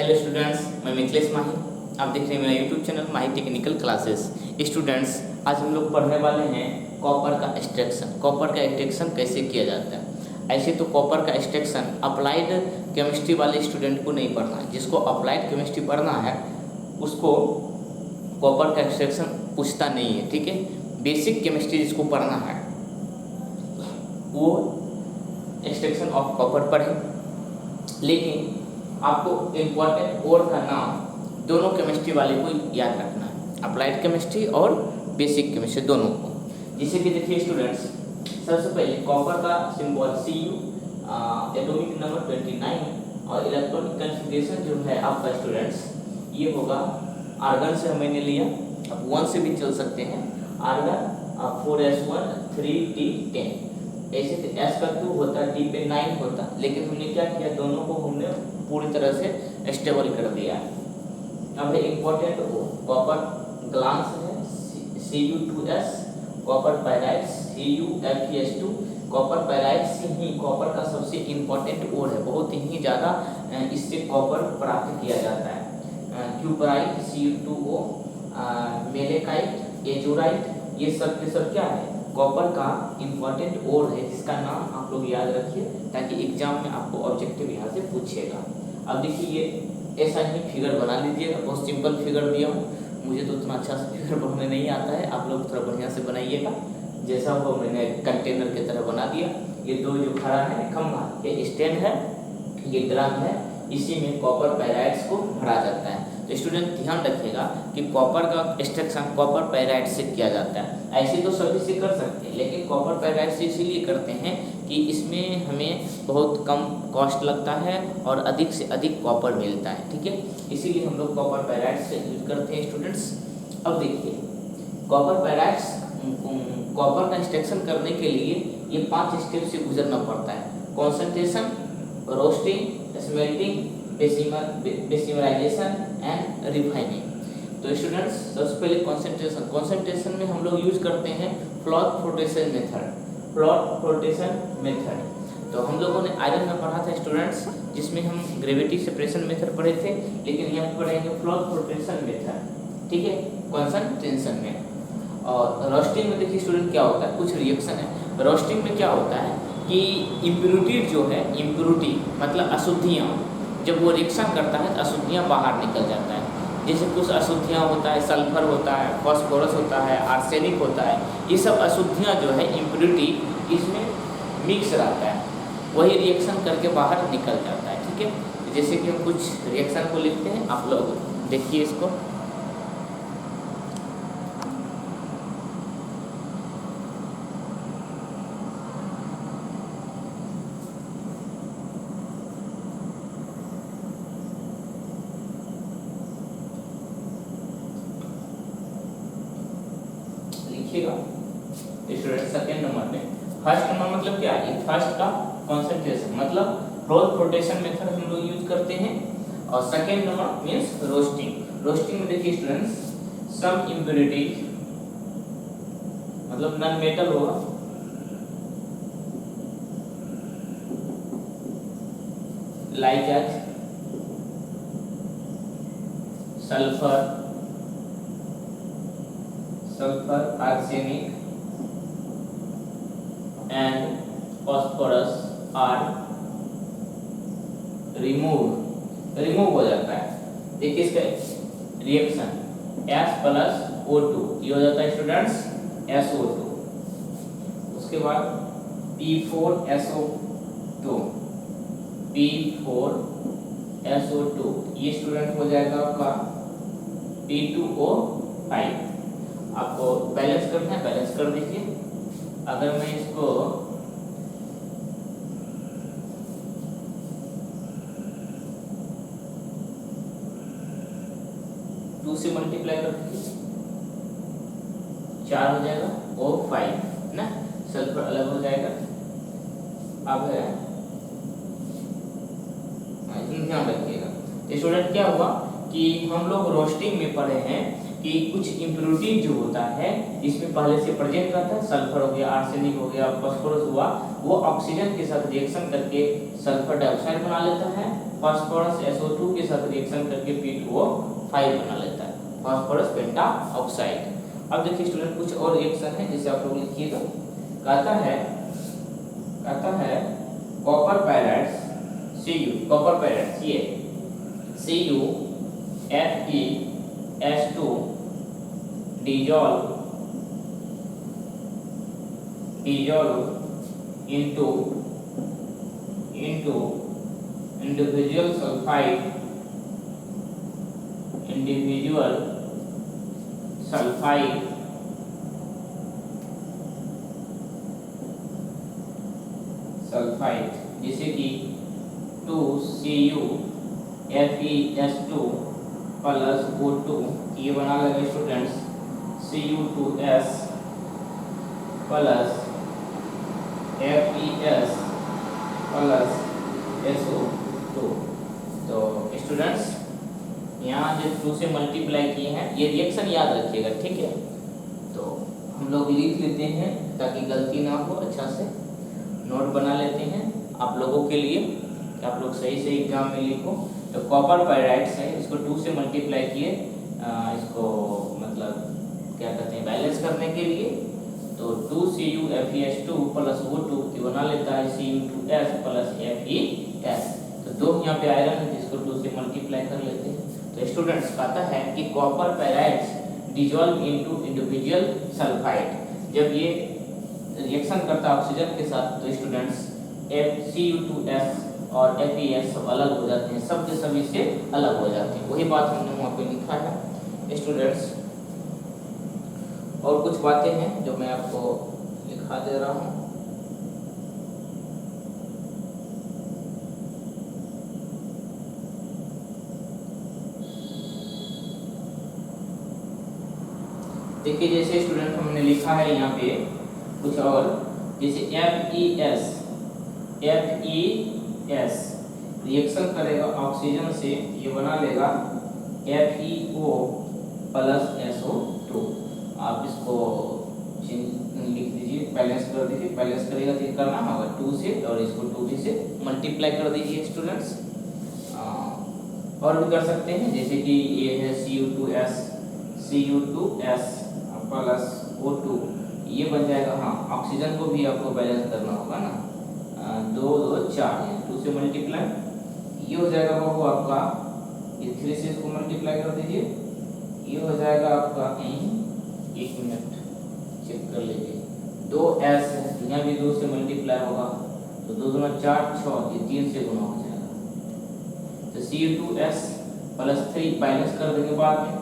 Hello students, मैं मिथिलेश माही। आप देख रहे हैं मेरा यूट्यूब चैनल माही टेक्निकल क्लासेस। स्टूडेंट्स, आज हम लोग पढ़ने वाले हैं कॉपर का एक्सट्रैक्शन। कॉपर का एक्सट्रैक्शन कैसे किया जाता है। ऐसे तो कॉपर का एक्सट्रैक्शन अप्लाइड केमिस्ट्री वाले स्टूडेंट को नहीं पढ़ना है। जिसको अप्लाइड केमिस्ट्री पढ़ना है उसको कॉपर का एक्सट्रैक्शन पूछता नहीं है, ठीक है। बेसिक केमिस्ट्री जिसको पढ़ना है वो एक्सट्रैक्शन ऑफ कॉपर पढ़े। लेकिन आपको इम्पोर्टेंट ओर का नाम दोनों केमिस्ट्री वाले को याद रखना है, अप्लाइड केमिस्ट्री और बेसिक केमिस्ट्री दोनों को। जैसे कि देखिए स्टूडेंट्स, सबसे पहले कॉपर का सिंबल Cu, एटॉमिक नंबर 29 और इलेक्ट्रॉनिक कॉन्फ़िगरेशन जो है आपका स्टूडेंट्स ये होगा। आर्गन से मैंने लिया, अब 1 से भी चल सकते हैं। आर्गन 4s1 3d10, ऐसे S का 2 होता, D पे 9 होता, लेकिन हमने क्या किया, दोनों को हमने पूरी तरह से स्टेबल कर दिया। अब है इम्पोर्टेंट कॉपर ग्लांस है Cu2s, copper pyrite CuFeS2। Copper pyrite से ही कॉपर का सबसे इम्पोर्टेंट ओर है, बहुत ही ज़्यादा इससे कॉपर प्राप्त किया जाता है। क्यूबराइट Cu2O, मेलेकाइट, एजोराइट, ये सब के सब क्या है, कॉपर का इम्पोर्टेंट ओर है, जिसका नाम आप लोग याद रखिए ताकि एग्जाम में आपको ऑब्जेक्टिव यहाँ से पूछेगा। अब देखिए ये ऐसा ही फिगर बना लीजिएगा, बहुत सिंपल फिगर दिया हूँ। मुझे तो उतना अच्छा सा फिगर बनाने नहीं आता है, आप लोग थोड़ा बढ़िया से बनाइएगा। जैसा वो मैंने कंटेनर की तरह बना दिया। ये दो जो खड़ा है खंभा, ये स्टैंड है, ये ड्रम है, इसी में कॉपर पाइराइट्स को भरा जाता है। तो स्टूडेंट ध्यान रखिएगा कि कॉपर का एक्सट्रैक्शन कॉपर पाइराइट से किया जाता है। ऐसे तो सभी से कर सकते हैं, लेकिन कॉपर पाइराइट से इसीलिए करते हैं कि इसमें हमें बहुत कम कॉस्ट लगता है और अधिक से अधिक कॉपर मिलता है, ठीक है। इसीलिए हम लोग कॉपर पाइराइट से यूज करते हैं स्टूडेंट्स। अब देखिए कॉपर पाइराइट्स कॉपर का एक्सट्रैक्शन करने के लिए ये 5 स्टेप से गुजरना पड़ता है। Concentration, roasting, smelting, Bessemerisation and refining. तो स्टूडेंट्स सबसे पहले कॉन्सेंट्रेशन में हम लोग यूज करते हैं फ्लोट फ्लोटेशन मेथड। तो हम लोगों ने आयरन में पढ़ा था स्टूडेंट्स, जिसमें हम ग्रेविटी सेपरेशन मेथड पढ़े थे, लेकिन यहाँ पढ़ेंगे फ्लोट फ्लोटेशन मेथड, ठीक है, कॉन्सेंट्रेशन में। और रोस्टिंग में देखिए स्टूडेंट क्या होता है, कुछ रिएक्शन है। रोस्टिंग में क्या होता है कि इम्प्यूरिटी जो है, इम्प्यूरिटी मतलब अशुद्धियाँ, जब वो रिएक्शन करता है तो अशुद्धियाँ बाहर निकल जाता है। जैसे कुछ अशुद्धियाँ होता है, सल्फर होता है, फॉस्फोरस होता है, आर्सेनिक होता है, ये सब अशुद्धियाँ जो है इम्प्यूरिटी इसमें मिक्स रहता है, वही रिएक्शन करके बाहर निकल जाता है, ठीक है। जैसे कि हम कुछ रिएक्शन को लिखते हैं, आप लोग देखिए इसको। स्टूडेंट सेकंड नंबर में फर्स्ट नंबर मतलब क्या है, फर्स्ट का कॉन्सेंट्रेशन मतलब फ्लोट फ्लोटेशन मेथड हम लोग यूज करते हैं। और सेकंड नंबर मींस रोस्टिंग में देखिए स्टूडेंट्स सम इम्प्यूरिटी मतलब नॉन मेटल होगा, like as sulphur, arsenic and phosphorus are remove हो जाता है। देखिए इसका रिएक्शन S प्लस O2 ये हो जाता है स्टूडेंट्स SO2। उसके बाद P4SO2 ये स्टूडेंट हो जाएगा आपका P2O5। आपको बैलेंस करना है, बैलेंस कर दीजिए। अगर मैं इसको टू से मल्टीप्लाई कर दीजिए, 4 हो जाएगा, O5 ना, सल्फर अलग हो जाएगा। अब है ध्यान रखिएगा स्टूडेंट, क्या हुआ कि हम लोग रोस्टिंग में पढ़े हैं कि कुछ इम्प्योरिटी जो होता है इसमें पहले से प्रेजेंट रहता है, सल्फर हो गया, आर्सेनिक हो गया, फास्फोरस हुआ, वो ऑक्सीजन के साथ रिएक्शन करके सल्फर डाइऑक्साइड बना लेता है, फास्फोरस SO2 के साथ रिएक्शन करके P2O5 बना लेता है, फास्फोरस पेंटा ऑक्साइड। अब देखिए स्टूडेंट कुछ और रिएक्शन है जिसे आप लोग लिखिएगा। कहता है कॉपर पायराइड्स Cu, कॉपर पायराइड्स ये CuFeS2 dissolve into individual sulfide जैसे कि 2CuFeS2 प्लस O2 ये बना लेगा students Cu2S plus FeS plus SO2। तो स्टूडेंट्स यहाँ जो 2 से मल्टीप्लाई किए हैं ये रिएक्शन याद रखिएगा, ठीक है। तो हम लोग लिख लेते हैं ताकि गलती ना हो, अच्छा से नोट बना लेते हैं आप लोगों के लिए कि आप लोग सही से एग्जाम में लिखो। तो कॉपर पायराइड्स है, इसको 2 से मल्टीप्लाई किए, इसको मतलब क्या कहते हैं बैलेंस करने के लिए। तो 2CuFeS2 प्लस O2 ये बना लेता है Cu2S प्लस FeS। तो 2 यहाँ पे आयरन है जिसको 2 से मल्टीप्लाई कर लेते हैं। तो स्टूडेंट्स कहता है कि copper pyrites dissolve into individual sulphide, जब ये रिएक्शन करता है ऑक्सीजन के साथ तो स्टूडेंट्स Cu2S और FeS सब अलग हो जाते हैं, सब के सभी से अलग हो जाते हैं। वही बात हमने वहाँ पे लिखा है स्टूडेंट्स। और कुछ बातें हैं जो मैं आपको लिखा दे रहा हूँ। देखिए जैसे स्टूडेंट हमने लिखा है यहाँ पे कुछ और, जैसे FeS रिएक्शन करेगा ऑक्सीजन से, ये बना लेगा FeO प्लस SO2। आप इसको लिख दीजिए, बैलेंस कर दीजिए, बैलेंस करेगा तो ये करना होगा 2 से और इसको 2 से मल्टीप्लाई कर दीजिए स्टूडेंट्स। और भी कर सकते हैं जैसे कि ये है Cu2S प्लस O2 ये बन जाएगा। हाँ ऑक्सीजन को भी आपको बैलेंस करना होगा ना, 2 2 4 2 से मल्टीप्लाई ये हो जाएगा बाबू आपका, ये 3 से इसको मल्टीप्लाई कर दीजिए, ये हो जाएगा आपका 1 मिनट चेक कर लीजिए 2S यहाँ भी 2 से मल्टीप्लाई होगा तो 2 दूना 4 6 ये 3 से गुना हो जाएगा। तो Cu2S प्लस 3 बैलेंस कर देंगे बाद में,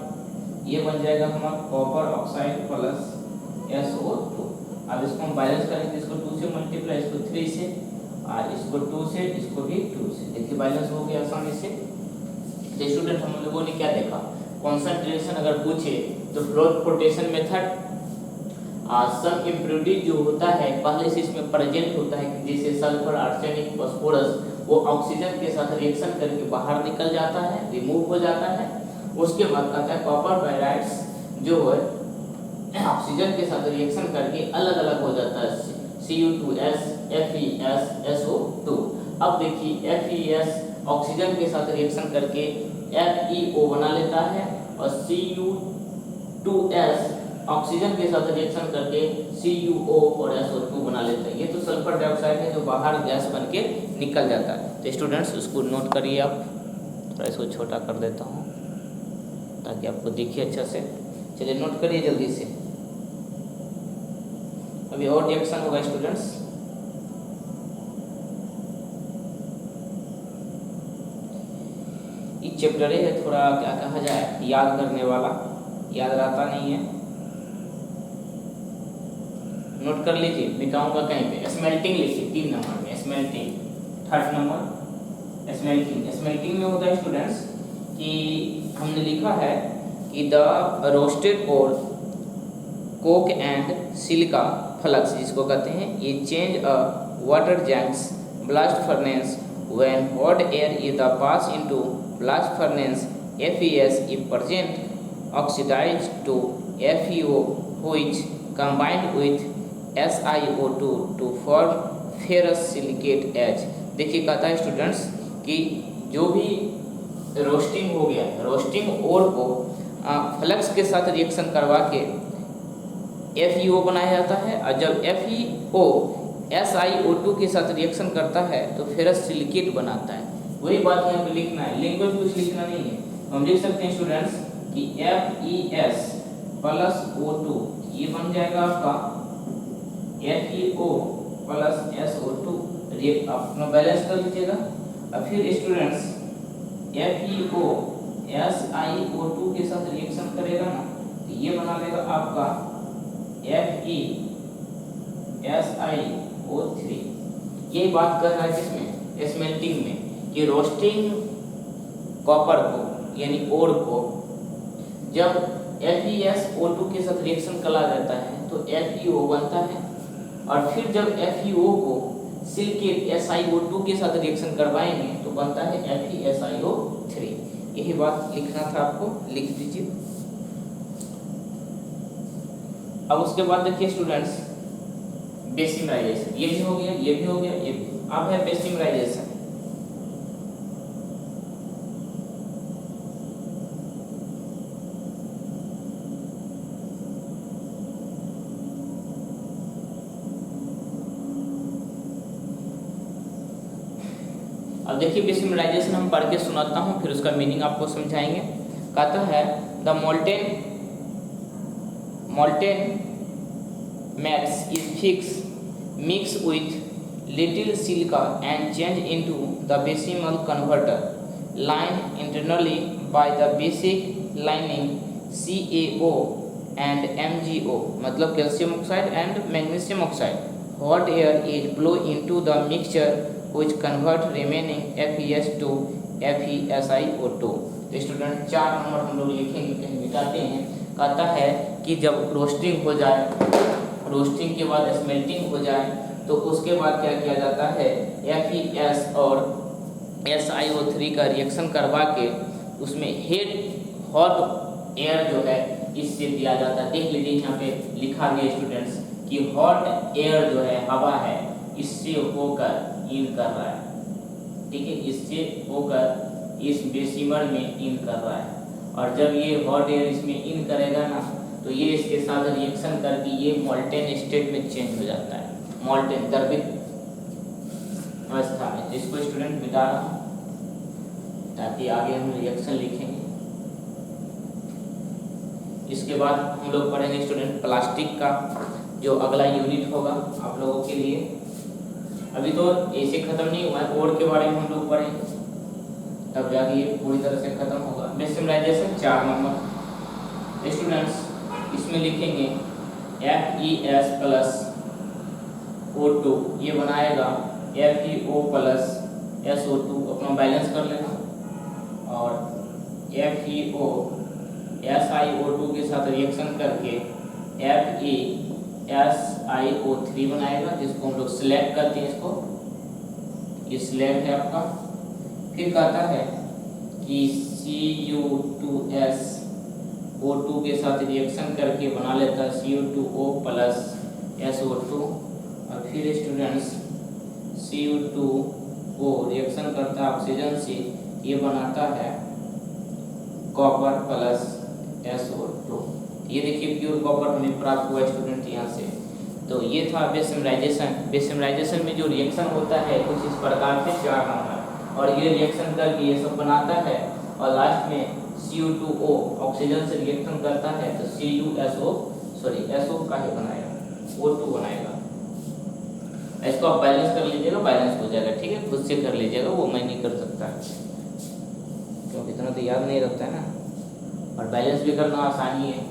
ये बन जाएगा हमारा कॉपर ऑक्साइड प्लस SO2। अब इसको हम बैलेंस करेंगे, इसको 2 से मल्टीप्लाई, इसको 3 से और इसको 2 से, इसको भी 2 से, देखिए बैलेंस हो गया आसानी से। तो स्टूडेंट हम लोगों ने क्या देखा, कॉन्सेंट्रेशन अगर पूछे तो फ्लोटेशन मेथड, सम इम्प्योरिटी जो होता है पहले से इसमें प्रेजेंट होता है, जैसे सल्फर, आर्सेनिक, फास्फोरस, वो ऑक्सीजन के साथ रिएक्शन करके बाहर निकल जाता है, रिमूव हो जाता है। उसके बाद कहता है कॉपर पायराइड्स जो है ऑक्सीजन के साथ रिएक्शन करके अलग अलग हो जाता है, Cu2S, FeS, SO2। अब देखिए FeS ऑक्सीजन के साथ रिएक्शन करके FeO बना लेता है और Cu2S ऑक्सीजन के साथ रिएक्शन करके CuO और SO2 बना लेता है। ये तो सल्फर डाइऑक्साइड है जो बाहर गैस बन के निकल जाता है। तो स्टूडेंट्स उसको नोट करिए आप, थोड़ा इसको छोटा कर देता हूँ ताकि आपको दिखे अच्छा से। चलिए नोट करिए जल्दी से। अभी और रिएक्शन होगा स्टूडेंट्स। ये चैप्टर है थोड़ा क्या कहा जाए याद करने वाला, याद रहता नहीं है, नोट कर लीजिए, मिटाऊंगा कहीं पे। स्मेल्टिंग लिखिए 3 नंबर में, स्मेल्टिंग 3rd नंबर। स्मेल्टिंग में होता है स्टूडेंट्स कि हमने लिखा है कि द रोस्टेड और कोक एंड सिलिका फ्लक्स जिसको कहते हैं, ये change a water jackets blast furnace when hot air is the pass into blast furnace FeS if present oxidized to FeO, which combined with SiO2 to form ferrous silicate H। देखिए कहता है students कि जो भी roasting हो गया, roasting ओर को flux के साथ रिएक्शन करवा के FeO बनाया जाता है, और जब FeO SiO2 के साथ रिएक्शन करता है तो फेरस सिलिकेट बनाता है। वही बात यहाँ पे लिखना है, लैंग्वेज कुछ लिखना नहीं है। हम लिख सकते हैं स्टूडेंट्स कि FeS प्लस O2 ये बन जाएगा आपका FeO प्लस SO2, अपना बैलेंस कर लीजिएगा। अब फिर स्टूडेंट्स FeO SiO2 के साथ रिएक्शन करेगा ना, तो ये बना लेगा आपका FeSiO3। यही बात कर रहा है किसमें, स्मेल्टिंग में, कि रोस्टिंग कॉपर को यानी ओर को जब FeSO2 के साथ रिएक्शन करा जाता है तो FeO बनता है, और फिर जब FeO को सिलिकेट SiO2 के साथ रिएक्शन करवाएंगे तो बनता है FeSiO3। यही बात लिखना था आपको, लिख दीजिए। अब उसके बाद देखिए स्टूडेंट्स बेसिमराइजेशन, ये भी हो गया, ये भी हो गया, ये भी। अब है बेसिमराइजेशन। अब देखिए बेसिमराइजेशन हम पढ़ के सुनाता हूँ, फिर उसका मीनिंग आपको समझाएंगे। कहता है the molten mass is fixed, mixed with little silica and changed into the decimal converter lined internally by the basic lining CaO and MgO, मतलब calcium oxide and magnesium oxide. Hot air is blown into the mixture which convert remaining FeS to FeSiO2। तो student 4 number हम लोग लिखेंगे, कहीं मिटाते हैं। कहता है कि जब रोस्टिंग हो जाए, रोस्टिंग के बाद स्मेल्टिंग हो जाए, तो उसके बाद क्या किया जाता है, FeS और SiO3 का रिएक्शन करवा के उसमें हॉट एयर जो है इससे दिया जाता है। देख लीजिए यहाँ पे लिखा गया स्टूडेंट्स कि हॉट एयर जो है, हवा है, इससे होकर इन कर रहा है, ठीक है, इससे होकर इस बेसिमर में इन कर रहा है। और जब ये हॉट एयर इसमें इन करेगा ना, तो ये इसके साथ रिएक्शन करके ये मोल्टेन स्टेट में चेंज हो जाता है, मोल्टेन द्रवित अवस्था में। जिसको स्टूडेंट मिटा रहा हूँ ताकि आगे हम रिएक्शन लिखेंगे। इसके बाद हम लोग पढ़ेंगे स्टूडेंट प्लास्टिक का जो अगला यूनिट होगा आप लोगों के लिए। अभी तो ऐसे खत्म नहीं हुआ है, और के बारे में हम लोग पढ़ेंगे, तब जाके ये पूरी तरह से खत्म होगा। बेसिमराइजेशन 4 नंबर स्टूडेंट्स, इसमें लिखेंगे FeS प्लस O2 ये बनाएगा FeO प्लस SO2, अपना बैलेंस कर लेना, और FeO SiO2 के साथ रिएक्शन करके FeSiO3 बनाएगा, जिसको हम लोग स्लैग करते हैं। इसको ये स्लैग है आपका। फिर कहता है कि Cu2S O2 के साथ रिएक्शन करके बना लेता है Cu2O प्लस SO2, और फिर स्टूडेंट्स Cu2O रिएक्शन करता है ऑक्सीजन से, ये बनाता है कॉपर प्लस SO2। ये देखिए प्योर कॉपर हमें प्राप्त हुआ स्टूडेंट यहाँ से। तो ये था बेसिमराइजेशन। बेसिमराइजेशन में जो रिएक्शन होता है कुछ इस प्रकार से 4 नंबर, और ये रिएक्शन करके ये सब बनाता है, और लास्ट में Cu2O ऑक्सीजन से रिएक्शन करता है तो SO का ही बनाएगा, O2 बनाएगा। इसको आप बैलेंस कर लीजिएगा, बैलेंस हो जाएगा, ठीक है, खुद से कर लीजिएगा, वो मैं नहीं कर सकता क्योंकि इतना तो याद नहीं रखता है ना, और बैलेंस भी करना आसानी है।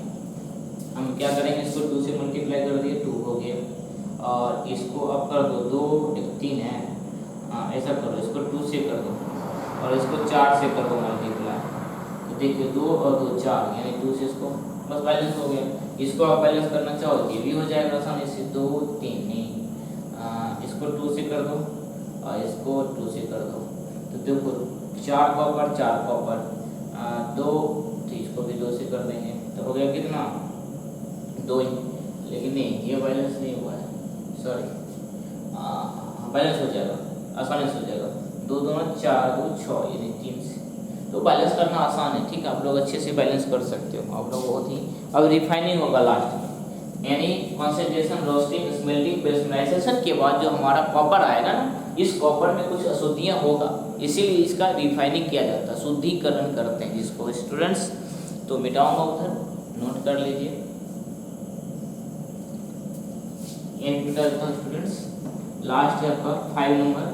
हम क्या करेंगे, इसको 2 से मल्टीप्लाई कर दिए, 2 हो गया, और इसको अब कर दो, 2 3 है, हाँ ऐसा करो, इसको 2 से कर दो, और इसको 4 से कर दो मल्टीप्लाई, तो देखिए 2 और 2 4, यानी 2 से इसको बस बैलेंस हो गया। इसको आप बैलेंस करना चाहो तो ये भी हो जाएगा आसानी से, 2 3 नहीं, इसको 2 से कर दो और इसको 2 से कर दो, तो देखो 4 कॉपर 4 कॉपर 2, तो इसको इसको भी 2 से कर देंगे तो हो गया कितना 2 ही, लेकिन नहीं ये बैलेंस नहीं हुआ है, सॉरी बैलेंस हो जाएगा, आसानी से हो जाएगा। 2 दूना 4 2 6 यानी 3 से, तो बैलेंस करना आसान है। ठीक है, आप लोग अच्छे से बैलेंस कर सकते हो, आप लोग बहुत ही। अब रिफाइनिंग होगा लास्ट में, यानी कॉन्सेंट्रेशन, रोस्टिंग, स्मेल्टिंग, पेस्टराइजेशन के बाद जो हमारा कॉपर आएगा ना, इस कॉपर में कुछ अशुद्धियाँ होगा, इसीलिए इसका रिफाइनिंग किया जाता है, शुद्धिकरण करते हैं जिसको स्टूडेंट्स। तो मिटाऊंगा उधर, नोट कर लीजिए स्टूडेंट्स। लास्ट है आपका 5 नंबर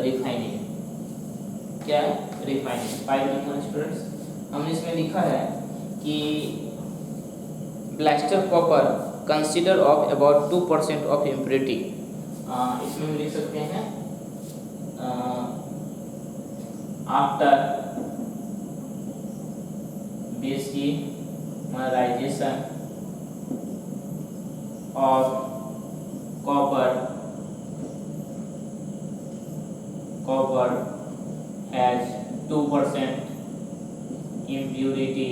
रिफाइनिंग। क्या है रिफाइनिंग? 5 नंबर स्टूडेंट्स हमने इसमें लिखा है कि blaster copper consider of about 2% of impurity. इसमें हम लिख सकते हैं after Bessemerisation of copper has 2% impurity,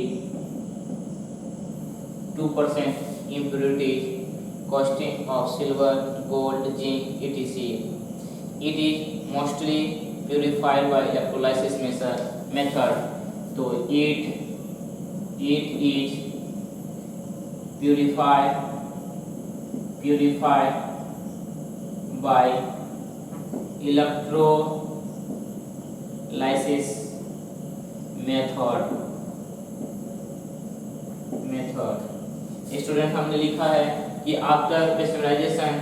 2% costing of silver, gold, zinc, etc. It is mostly purified by electrolysis method. तो it is purified by electrolysis method। Student हमने लिखा है कि after pasteurisation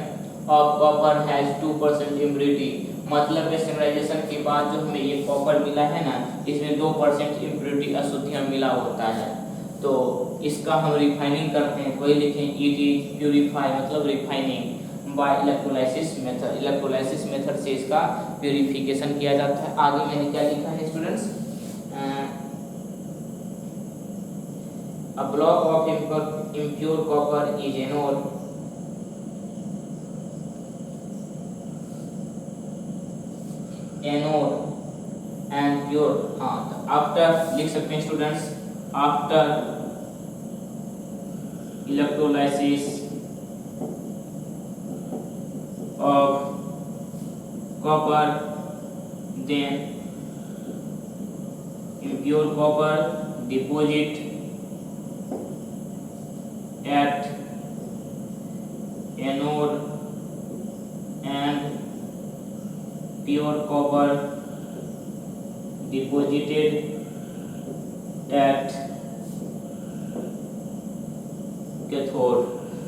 of copper has 2% impurity, मतलब pasteurisation के बाद जो हमें ये कॉपर मिला है ना, इसमें 2% इम्प्योरिटी अशुद्धियाँ मिला होता है। तो इसका हम रिफाइनिंग करते हैं, वही लिखें इट इज प्यूरिफाई, मतलब refining by electrolysis method. Electrolysis method से इसका प्यूरिफिकेशन किया जाता है। आगे मैंने क्या लिखा है students, a block of impure copper is anode and pure। हाँ, तो आफ्टर लिख सकते हैं students, after electrolysis of copper, then impure copper deposit at anode and pure copper deposited at cathode.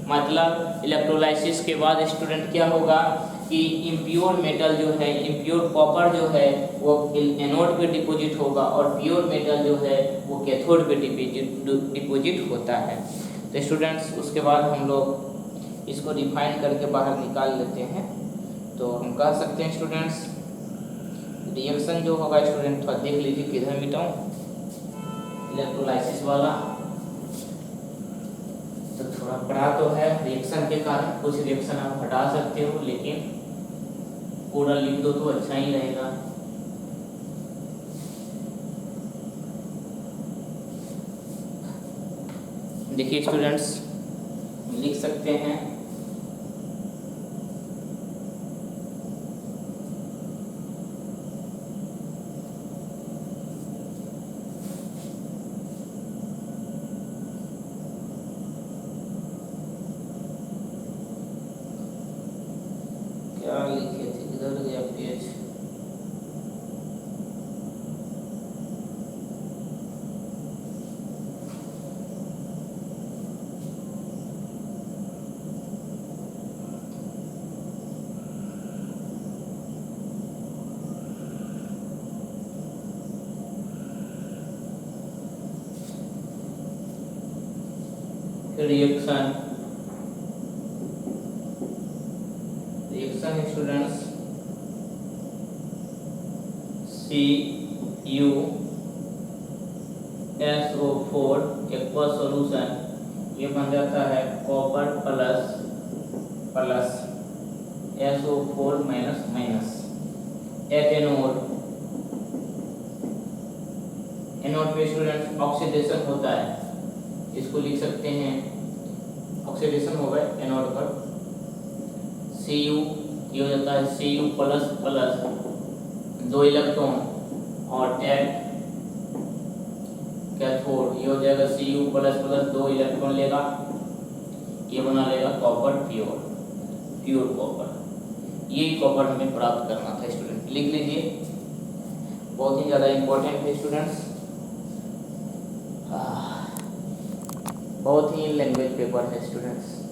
मतलब इलेक्ट्रोलाइसिस के बाद स्टूडेंट क्या होगा कि इम्प्योर मेटल जो है, इम्प्योर कॉपर जो है वो एनोड पे डिपॉजिट होगा और प्योर मेटल जो है वो कैथोड पे डिपॉजिट होता है। तो स्टूडेंट्स उसके बाद हम लोग इसको रिफाइन करके बाहर निकाल लेते हैं। तो हम कह सकते हैं स्टूडेंट्स रिएक्शन जो होगा स्टूडेंट थोड़ा देख लीजिए किधर मिटाऊं, इलेक्ट्रोलाइसिस वाला तो थोड़ा बड़ा तो है, रिएक्शन के कारण कुछ रिएक्शन आप हटा सकते हो, लेकिन पूरा लिख दो तो अच्छा ही रहेगा। देखिए स्टूडेंट्स लिख सकते हैं क्या लिखे थे, किधर गया page, reaction students CuSO4 aqua solution, ये बन जाता है copper plus SO4 minus at anode पे स्टूडेंट्स ऑक्सीडेशन होता है, इसको लिख सकते हैं, ऑक्सीडेशन होगा एनोड पर, Cu ये हो जाता है Cu प्लस प्लस 2 इलेक्ट्रॉन, और टेट कैथोड ये हो जाएगा Cu प्लस प्लस 2 इलेक्ट्रॉन लेगा, ये बना लेगा कॉपर प्योर कॉपर। ये कॉपर हमें प्राप्त करना था स्टूडेंट, लिख लीजिए, बहुत ही ज़्यादा इम्पोर्टेंट है स्टूडेंट्स, बहुत ही लैंग्वेज पेपर है स्टूडेंट्स।